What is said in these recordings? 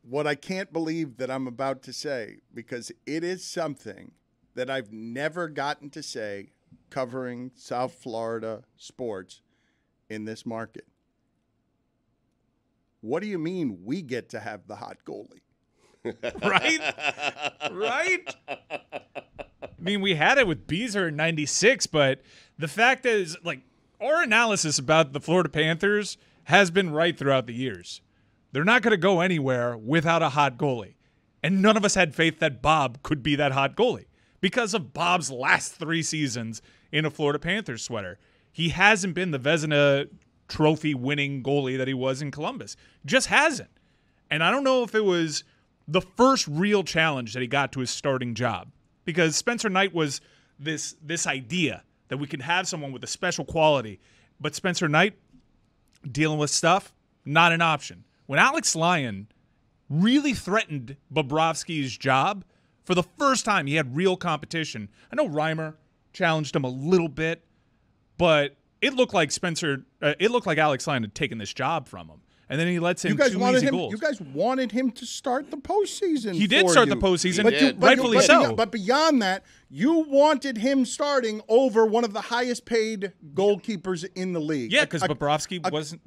what I can't believe that I'm about to say, because it is something that I've never gotten to say covering South Florida sports in this market. What do you mean we get to have the hot goalie? Right? Right? I mean, we had it with Beezer in 96, but the fact is, like, our analysis about the Florida Panthers has been right throughout the years. They're not going to go anywhere without a hot goalie. And none of us had faith that Bob could be that hot goalie because of Bob's last 3 seasons in a Florida Panthers sweater. He hasn't been the Vezina trophy winning goalie that he was in Columbus. Just hasn't. And I don't know if it was the first real challenge that he got to his starting job, because Spencer Knight was this idea that we could have someone with a special quality, but Spencer Knight dealing with stuff, not an option. When Alex Lyon really threatened Bobrovsky's job, for the first time he had real competition. I know Reimer challenged him a little bit, but it looked like Alex Lyon had taken this job from him. And then he lets in 2 easy goals. You guys wanted him to start the postseason. He did start the postseason, rightfully so. But beyond that, you wanted him starting over one of the highest paid goalkeepers in the league. Yeah, because Bobrovsky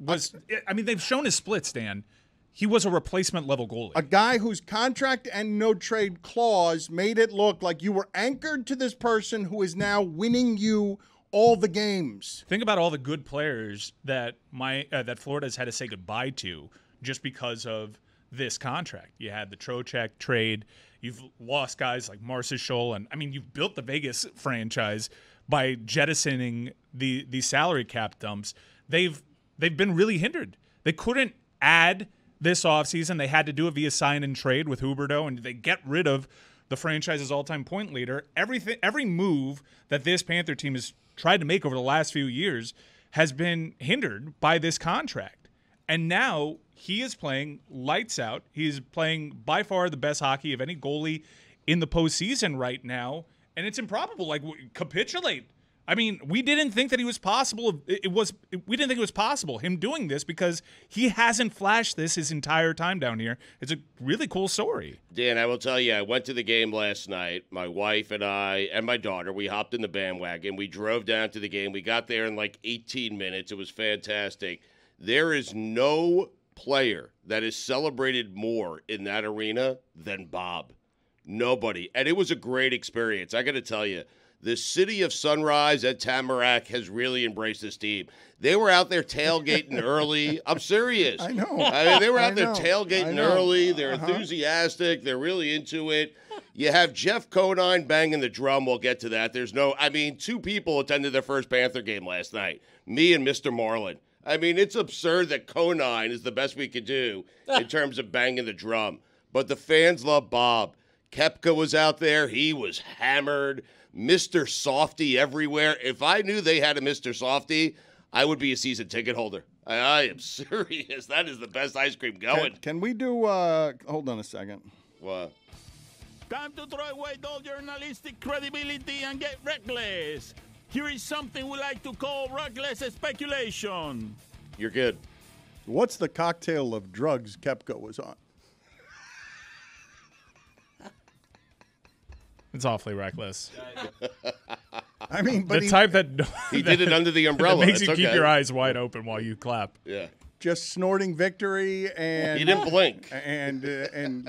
was. I mean, they've shown his splits, Dan. He was a replacement level goalie. A guy whose contract and no trade clause made it look like you were anchored to this person who is now winning you all the games. Think about all the good players that that Florida's had to say goodbye to just because of this contract. You had the Trocheck trade. You've lost guys like Marchessault, and I mean, you've built the Vegas franchise by jettisoning the salary cap dumps. They've been really hindered. They couldn't add this offseason. They had to do it via sign and trade with Huberdeau, and they get rid of the franchise's all-time point leader. Every move that this Panther team has tried to make over the last few years has been hindered by this contract. And now he is playing lights out. He's playing by far the best hockey of any goalie in the postseason right now. And it's improbable. Like, capitulate. I mean, we didn't think that he was possible. We didn't think it was possible, him doing this, because he hasn't flashed this his entire time down here. It's a really cool story. Dan, I will tell you, I went to the game last night. My wife and I and my daughter, we hopped in the bandwagon. We drove down to the game. We got there in like 18 minutes. It was fantastic. There is no player that is celebrated more in that arena than Bob. Nobody. And it was a great experience. I got to tell you. The city of Sunrise at Tamarack has really embraced this team. They were out there tailgating early. I'm serious. I know. I mean, they were out there tailgating early. They're enthusiastic. They're really into it. You have Jeff Conine banging the drum. We'll get to that. 2 people attended their first Panther game last night, me and Mr. Marlin. I mean, it's absurd that Conine is the best we could do in terms of banging the drum. But the fans love Bob. Koepka was out there. He was hammered. Mr. Softy everywhere. If I knew they had a Mr. Softy, I would be a season ticket holder. I am serious. That is the best ice cream going. Can we do, hold on a second. What? Time to throw away all journalistic credibility and get reckless. Here is something we like to call reckless speculation. You're good. What's the cocktail of drugs Koepka was on? It's awfully reckless. I mean, but type that he did it under the umbrella. That makes you keep your eyes wide open while you clap. Yeah. Just snorting victory and he didn't blink and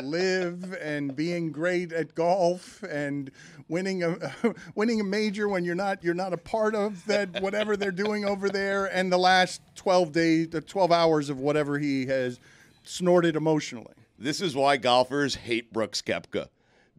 live and being great at golf and winning a major when you're not a part of that whatever they're doing over there, and the last 12 hours of whatever he has snorted emotionally. This is why golfers hate Brooks Koepka.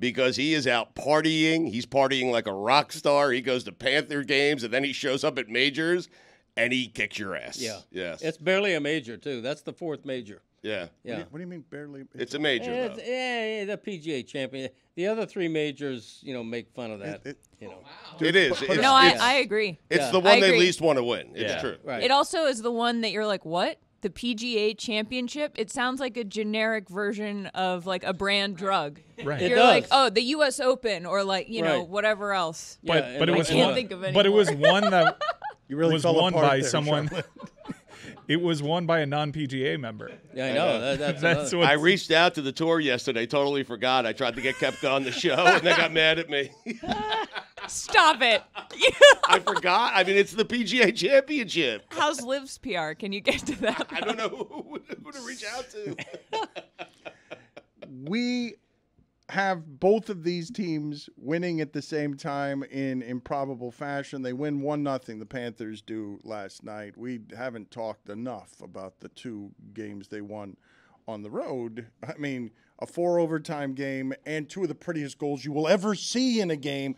Because he is out partying. He's partying like a rock star. He goes to Panther games, and then he shows up at majors, and he kicks your ass. Yeah. Yes. It's barely a major, too. That's the 4th major. Yeah. Yeah. What do you mean barely? It's a major, though. Yeah, the PGA champion. The other 3 majors, make fun of that. It is. I agree. It's the one they least want to win. It's true. Right. It also is the one that you're like, what? The PGA Championship? It sounds like a generic version of like a brand drug. Right. You're like, oh, the U.S. Open or like, whatever else. But it was I can't think of but it was one that you really was fell won apart by there, someone. It was won by a non-PGA member. Yeah, I know. That's That's another- what I reached out to the tour yesterday, totally forgot. I tried to get Koepka on the show, and they got mad at me. Stop it. I forgot. I mean, it's the PGA Championship. How's Liv's PR? Can you get to that? I don't know who to reach out to. We have both of these teams winning at the same time in improbable fashion. They win 1-0. The Panthers do last night. We haven't talked enough about the 2 games they won on the road. I mean, a 4 overtime game and 2 of the prettiest goals you will ever see in a game.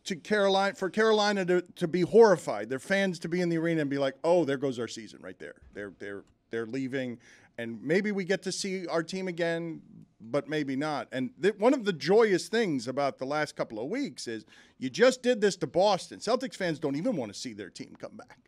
For Carolina to be horrified, their fans to be in the arena and be like, "Oh, there goes our season right there. They're leaving, and maybe we get to see our team again, but maybe not." And one of the joyous things about the last couple of weeks is you just did this to Boston. Celtics fans don't even want to see their team come back.